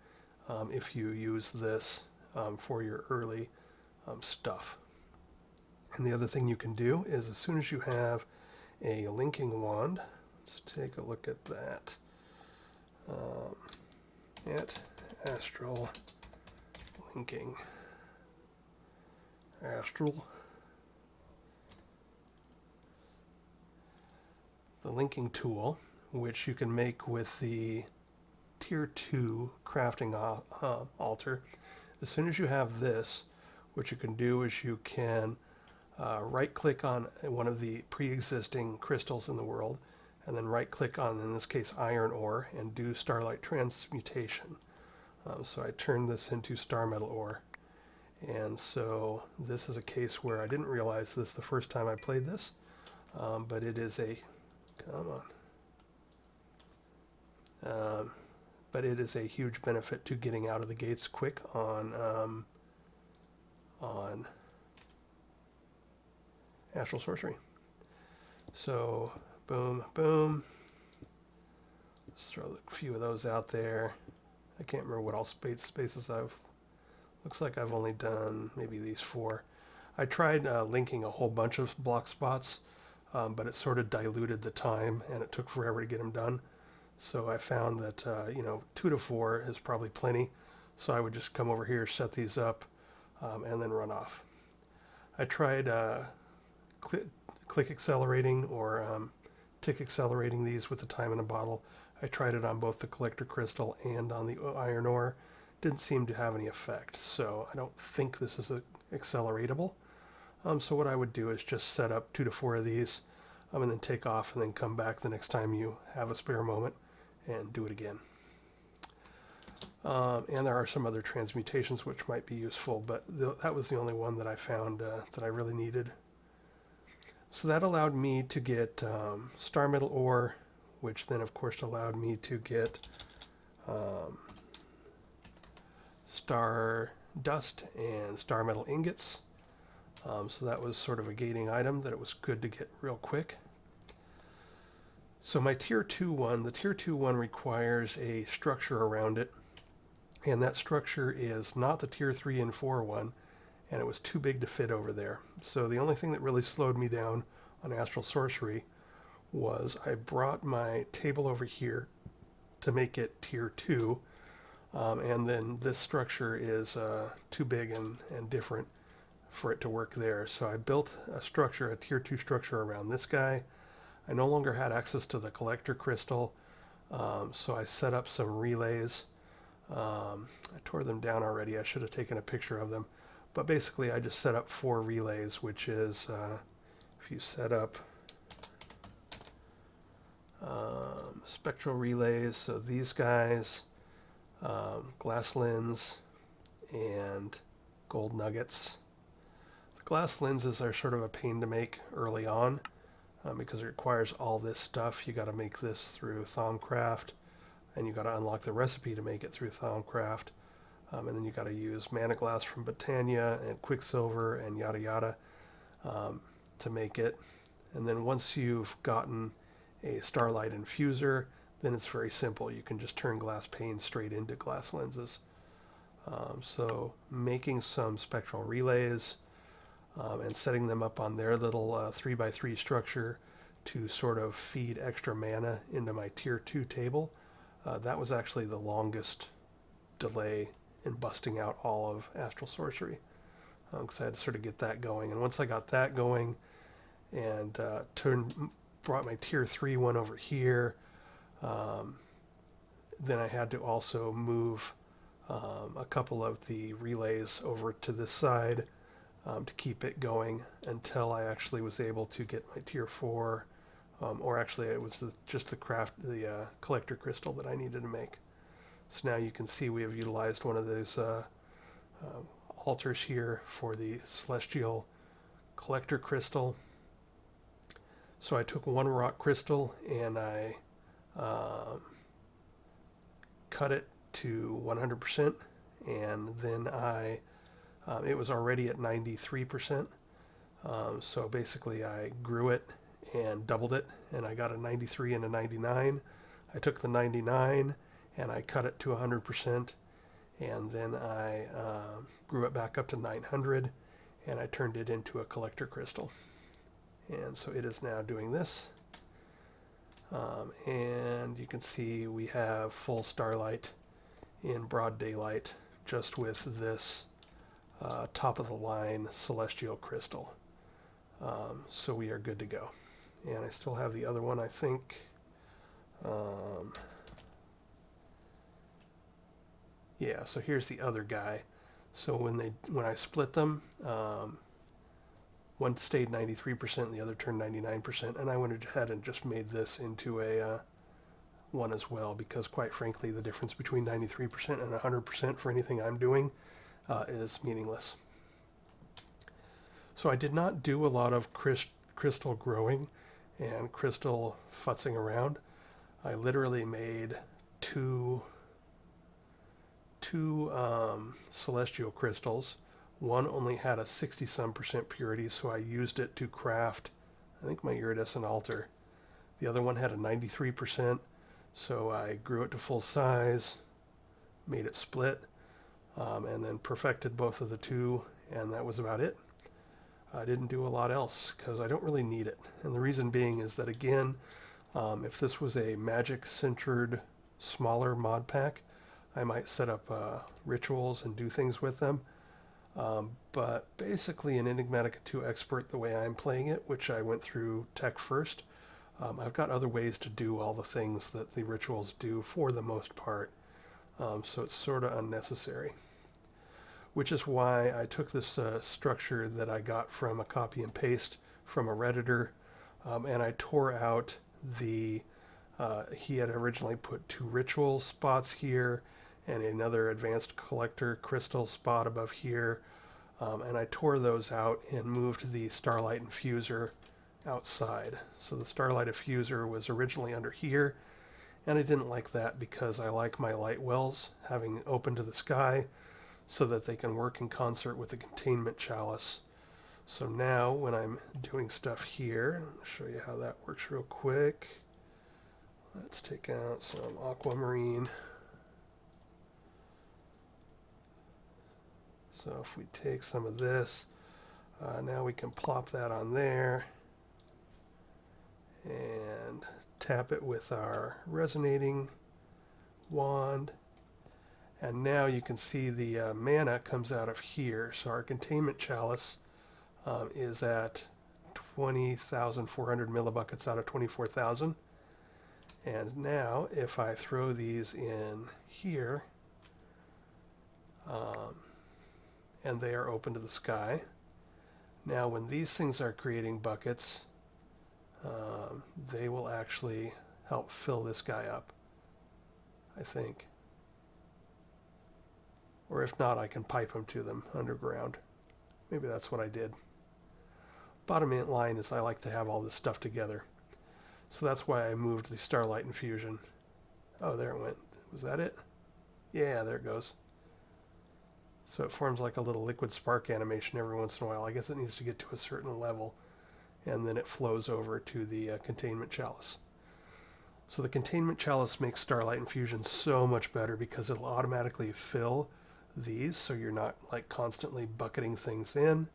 if you use this for your early stuff. And the other thing you can do is as soon as you have a linking wand, let's take a look at that. At Astral Linking. Astral. The linking tool, which you can make with the tier 2 crafting altar. As soon as you have this, what you can do is you can right click on one of the pre-existing crystals in the world, and then right click on, in this case, iron ore, and do Starlight transmutation. So I turned this into star metal ore. And so this is a case where I didn't realize this the first time I played this, but it is a, come on. But it is a huge benefit to getting out of the gates quick on Astral Sorcery. So boom, boom. Let's throw a few of those out there. I can't remember what all spaces I've... Looks like I've only done maybe these 4. I tried linking a whole bunch of block spots, but it sort of diluted the time, and it took forever to get them done. So I found that 2 to 4 is probably plenty. So I would just come over here, set these up, and then run off. I tried click accelerating or tick accelerating these with the time in a bottle. I tried it on both the collector crystal and on the iron ore. Didn't seem to have any effect, so I don't think this is acceleratable. So what I would do is just set up 2 to 4 of these, and then take off, and then come back the next time you have a spare moment and do it again. And there are some other transmutations which might be useful, but that was the only one that I found that I really needed. So that allowed me to get star metal ore, which then of course allowed me to get star dust and star metal ingots. So that was sort of a gating item that it was good to get real quick. So my tier 2 one, the tier 2 one requires a structure around it, and that structure is not the tier 3 and 4 one, and it was too big to fit over there. So the only thing that really slowed me down on Astral Sorcery was I brought my table over here to make it tier 2, and then this structure is too big and different for it to work there. So I built a structure, a tier 2 structure around this guy. I no longer had access to the collector crystal, so I set up some relays. I tore them down already. I should have taken a picture of them. But basically I just set up 4 relays, which is, if you set up spectral relays, so these guys, glass lens, and gold nuggets. The glass lenses are sort of a pain to make early on because it requires all this stuff. You got to make this through Thaumcraft, and you got to unlock the recipe to make it through Thaumcraft. And then you got to use mana glass from Botania and Quicksilver and yada yada to make it. And then once you've gotten a Starlight infuser, then it's very simple. You can just turn glass panes straight into glass lenses. So making some spectral relays and setting them up on their little 3x3 structure to sort of feed extra mana into my tier 2 table, that was actually the longest delay in busting out all of Astral Sorcery, because I had to sort of get that going. And once I got that going and brought my tier 3 one over here, then I had to also move a couple of the relays over to this side to keep it going until I actually was able to get my tier 4, or actually it was just the collector crystal that I needed to make. So now you can see we have utilized one of those altars here for the celestial collector crystal. So I took one rock crystal and I cut it to 100%, and then it was already at 93%. So basically I grew it and doubled it, and I got a 93 and a 99. I took the 99 and I cut it to 100%, and then I grew it back up to 900, and I turned it into a collector crystal. And so it is now doing this. And you can see we have full Starlight in broad daylight just with this top of the line celestial crystal. So we are good to go. And I still have the other one, I think. Yeah, so here's the other guy. So when I split them, one stayed 93% and the other turned 99%, and I went ahead and just made this into a one as well, because quite frankly the difference between 93% and 100% for anything I'm doing is meaningless. So I did not do a lot of crystal growing and crystal futzing around. I literally made two celestial crystals. One only had a 60-some% purity, so I used it to craft, I think, my iridescent altar. The other one had a 93%, so I grew it to full size, made it split, and then perfected both of the two, and that was about it. I didn't do a lot else because I don't really need it. And the reason being is that, again, if this was a magic-centered, smaller mod pack, I might set up rituals and do things with them. But basically in Enigmatica 2 Expert, the way I'm playing it, which I went through tech first, I've got other ways to do all the things that the rituals do for the most part. So it's sort of unnecessary. Which is why I took this structure that I got from a copy and paste from a Redditor, and I tore out he had originally put 2 ritual spots here and another advanced collector crystal spot above here, and I tore those out and moved the Starlight infuser outside. So the Starlight infuser was originally under here, and I didn't like that because I like my light wells having open to the sky so that they can work in concert with the containment chalice. So now when I'm doing stuff here, I'll show you how that works real quick. Let's take out some aquamarine. So if we take some of this, now we can plop that on there and tap it with our resonating wand. And now you can see the mana comes out of here. So our containment chalice is at 20,400 millibuckets out of 24,000. And now if I throw these in here, and they are open to the sky. Now when these things are creating buckets, they will actually help fill this guy up, I think. Or if not, I can pipe them to them underground. Maybe that's what I did. Bottom line is I like to have all this stuff together. So that's why I moved the Starlight infusion. Oh, there it went. Was that it? Yeah, there it goes. So it forms like a little liquid spark animation every once in a while. I guess it needs to get to a certain level, and then it flows over to the containment chalice. So the containment chalice makes Starlight infusion so much better because it'll automatically fill these, so you're not like constantly bucketing things in.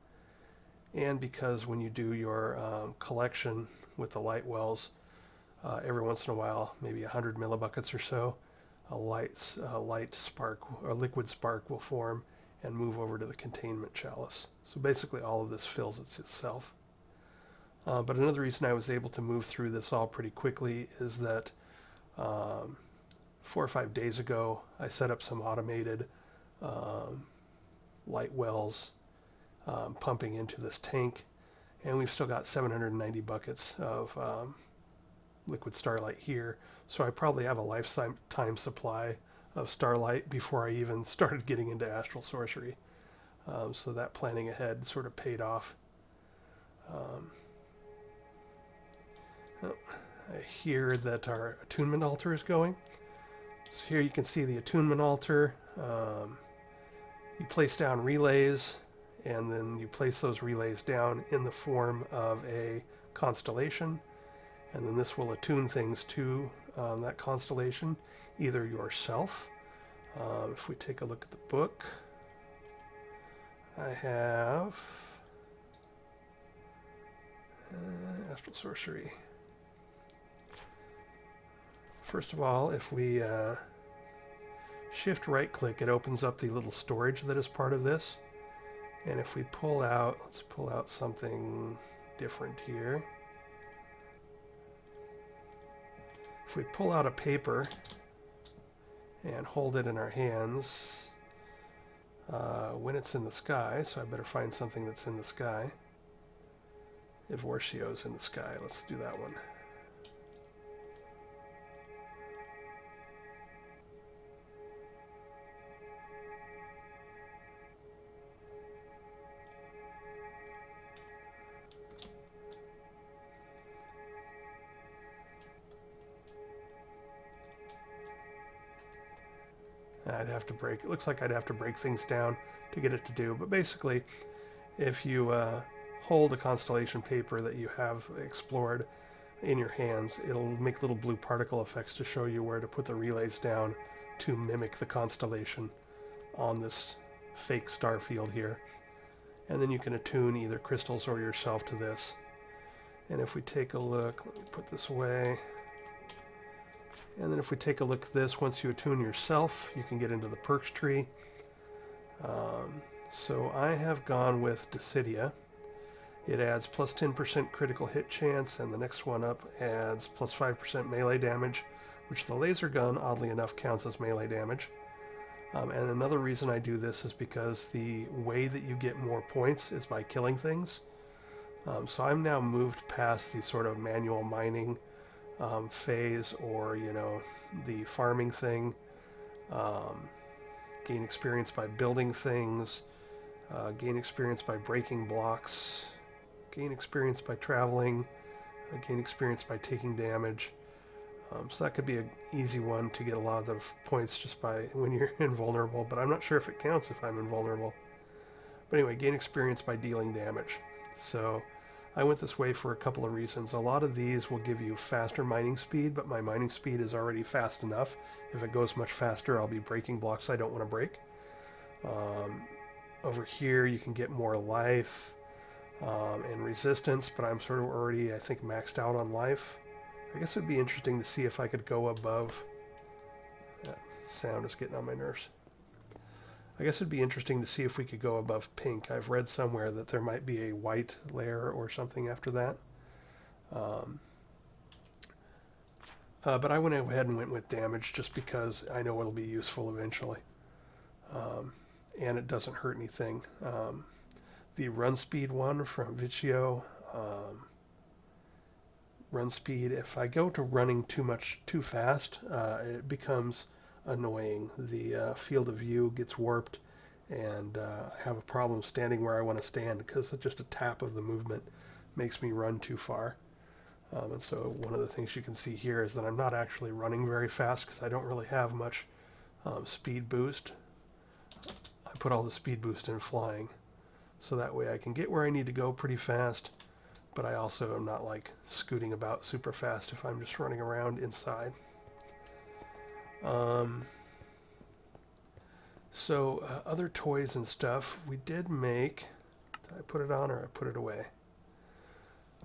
And because when you do your collection with the light wells, every once in a while, maybe 100 millibuckets or so, a light spark or liquid spark will form and move over to the containment chalice. So basically all of this fills itself. But another reason I was able to move through this all pretty quickly is that 4 or 5 days ago I set up some automated light wells pumping into this tank, and we've still got 790 buckets of liquid Starlight here, so I probably have a lifetime supply of Starlight before I even started getting into Astral Sorcery. So that planning ahead sort of paid off. I hear that our attunement altar is going. So here you can see the attunement altar. You place down relays, and then you place those relays down in the form of a constellation, and then this will attune things to that constellation, either yourself. If we take a look at the book, I have Astral Sorcery. First of all, if we shift right click, it opens up the little storage that is part of this. And if we pull out, let's pull out something different here. If we pull out a paper and hold it in our hands, when it's in the sky, so I better find something that's in the sky. Evorcio's in the sky, let's do that one. I'd have to break, it looks like I'd have to break things down to get it to do, but basically if you hold a constellation paper that you have explored in your hands, it'll make little blue particle effects to show you where to put the relays down to mimic the constellation on this fake star field here. And then you can attune either crystals or yourself to this. And if we take a look, let me put this away. And then if we take a look at this, once you attune yourself, you can get into the perks tree. So I have gone with Decidia. It adds plus 10% critical hit chance, and the next one up adds plus 5% melee damage, which the laser gun, oddly enough, counts as melee damage. And another reason I do this is because the way that you get more points is by killing things. So I'm now moved past the sort of manual mining phase, or the farming thing. Gain experience by building things, gain experience by breaking blocks, gain experience by traveling, gain experience by taking damage. So that could be an easy one to get a lot of points just by when you're invulnerable, but I'm not sure if it counts if I'm invulnerable. But anyway, gain experience by dealing damage. So I went this way for a couple of reasons. A lot of these will give you faster mining speed, but my mining speed is already fast enough. If it goes much faster, I'll be breaking blocks I don't want to break. Over here, you can get more life and resistance, but I'm sort of already, I think, maxed out on life. I guess it would be interesting to see if I could go above. That sound is getting on my nerves. I guess it'd be interesting to see if we could go above pink. I've read somewhere that there might be a white layer or something after that. But I went ahead and went with damage just because I know it'll be useful eventually. And it doesn't hurt anything. The run speed one from Vicio, run speed, if I go to running too fast, it becomes annoying. The field of view gets warped, and I have a problem standing where I want to stand because just a tap of the movement makes me run too far. And so one of the things you can see here is that I'm not actually running very fast because I don't really have much speed boost. I put all the speed boost in flying, so that way I can get where I need to go pretty fast, but I also am not like scooting about super fast if I'm just running around inside. Other toys and stuff we did make. Did I put it on or I put it away?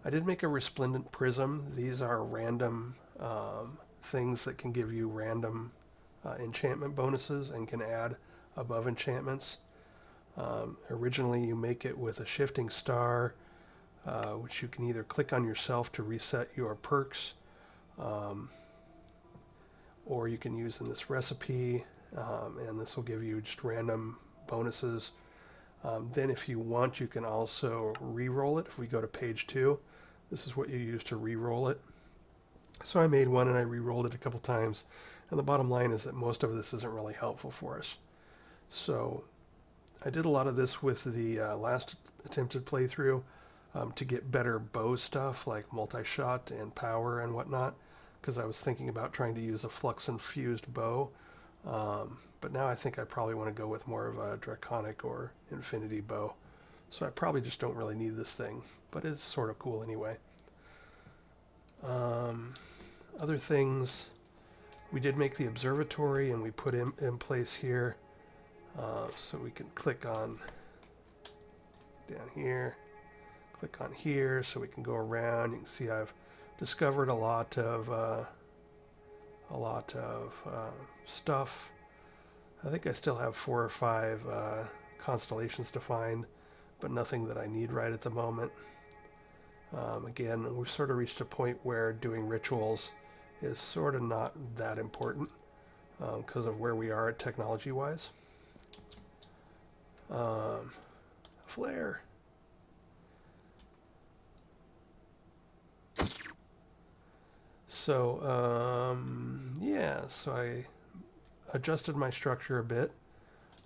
I did make a resplendent prism. These are random things that can give you random enchantment bonuses and can add above enchantments. Originally you make it with a shifting star, which you can either click on yourself to reset your perks, or you can use in this recipe, and this will give you just random bonuses. Then if you want, you can also re-roll it. If we go to page 2, this is what you use to re-roll it. So I made one and I re-rolled it a couple times, and the bottom line is that most of this isn't really helpful for us. So I did a lot of this with the last attempted playthrough to get better bow stuff like multi-shot and power and whatnot, because I was thinking about trying to use a flux-infused bow, but now I think I probably want to go with more of a draconic or infinity bow. So I probably just don't really need this thing, but it's sort of cool anyway. Other things, we did make the observatory and we put in place here, so we can click on down here, click on here, so we can go around. You can see I've discovered a lot of stuff. I think I still have 4 or 5 constellations to find, but nothing that I need right at the moment. Again, we've sort of reached a point where doing rituals is sort of not that important because of where we are technology-wise. Flare. So, yeah, so I adjusted my structure a bit.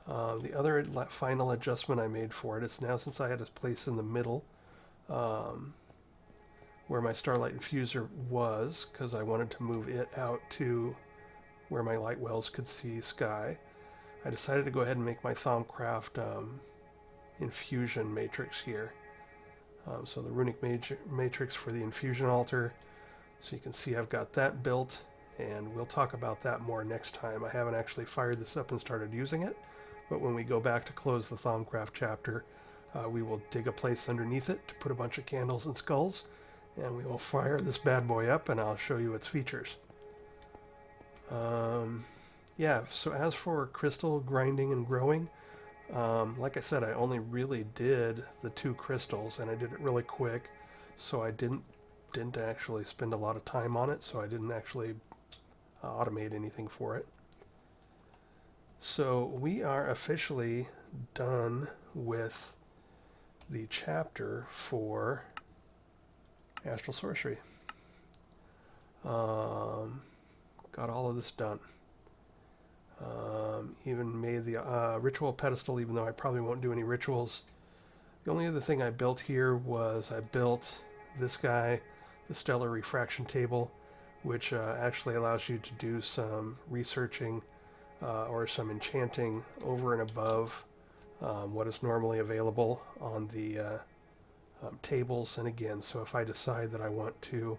The other final adjustment I made for it is now, since I had a place in the middle where my Starlight infuser was, because I wanted to move it out to where my light wells could see sky, I decided to go ahead and make my Thaumcraft infusion matrix here. So the runic matrix for the infusion altar. So you can see I've got that built, and we'll talk about that more next time. I haven't actually fired this up and started using it, but when we go back to close the Thaumcraft chapter, we will dig a place underneath it to put a bunch of candles and skulls, and we will fire this bad boy up, and I'll show you its features. Yeah, so as for crystal grinding and growing, like I said, I only really did the 2 crystals, and I did it really quick, so I didn't actually spend a lot of time on it, so I didn't actually automate anything for it. So we are officially done with the chapter for Astral Sorcery. Got all of this done. Even made the ritual pedestal, even though I probably won't do any rituals. The only other thing I built here was I built this guy, the Stellar Refraction Table, which actually allows you to do some researching or some enchanting over and above what is normally available on the tables. And again, so if I decide that I want to,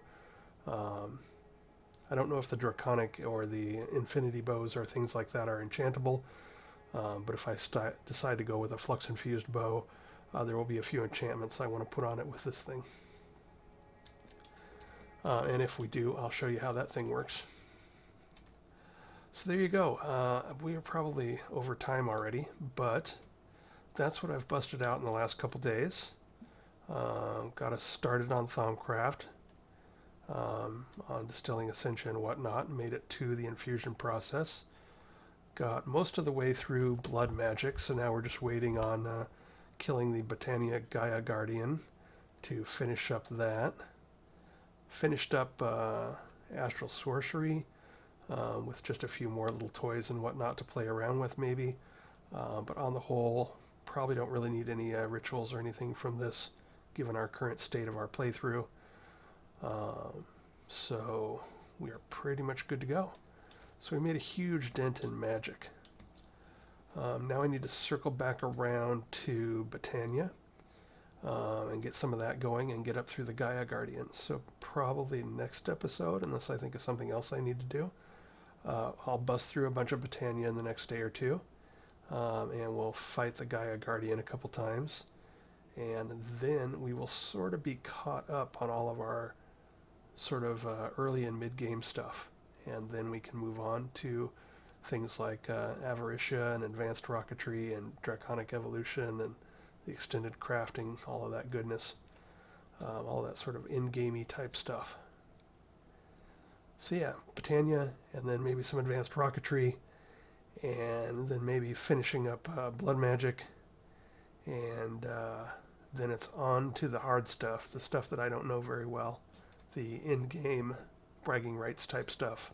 I don't know if the Draconic or the Infinity Bows or things like that are enchantable, but if I decide to go with a Flux Infused Bow, there will be a few enchantments I want to put on it with this thing. And if we do, I'll show you how that thing works. So there you go. We are probably over time already, but that's what I've busted out in the last couple days. Got us started on Thaumcraft, on distilling Essentia and whatnot, and made it to the infusion process. Got most of the way through blood magic, so now we're just waiting on killing the Botania Gaia Guardian to finish up that. Finished up Astral Sorcery with just a few more little toys and whatnot to play around with maybe. But on the whole, probably don't really need any rituals or anything from this, given our current state of our playthrough. So we are pretty much good to go. So we made a huge dent in magic. Now I need to circle back around to Botania and get some of that going and get up through the Gaia Guardians. So probably next episode, unless I think of something else I need to do, I'll bust through a bunch of Botania in the next day or two, and we'll fight the Gaia Guardian a couple times, and then we will sort of be caught up on all of our sort of early and mid-game stuff, and then we can move on to things like Avaricia and Advanced Rocketry and Draconic Evolution and the extended crafting, all of that goodness, all that sort of in-gamey type stuff. So yeah, Botania, and then maybe some Advanced Rocketry, and then maybe finishing up Blood Magic, and then it's on to the hard stuff, the stuff that I don't know very well, the in-game bragging rights type stuff,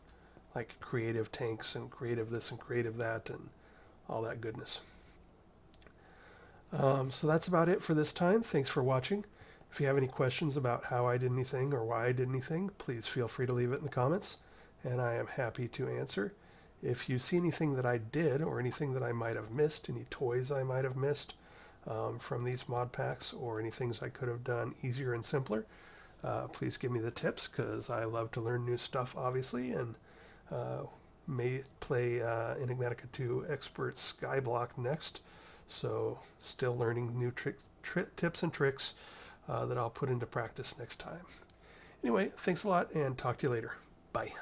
like creative tanks and creative this and creative that and all that goodness. So that's about it for this time. Thanks for watching. If you have any questions about how I did anything or why I did anything, please feel free to leave it in the comments, and I am happy to answer. If you see anything that I did or anything that I might have missed, any toys I might have missed from these mod packs, or any things I could have done easier and simpler, please give me the tips, because I love to learn new stuff, obviously, and may play Enigmatica 2 Expert Skyblock next. So still learning new tips and tricks that I'll put into practice next time. Anyway, thanks a lot, and talk to you later. Bye.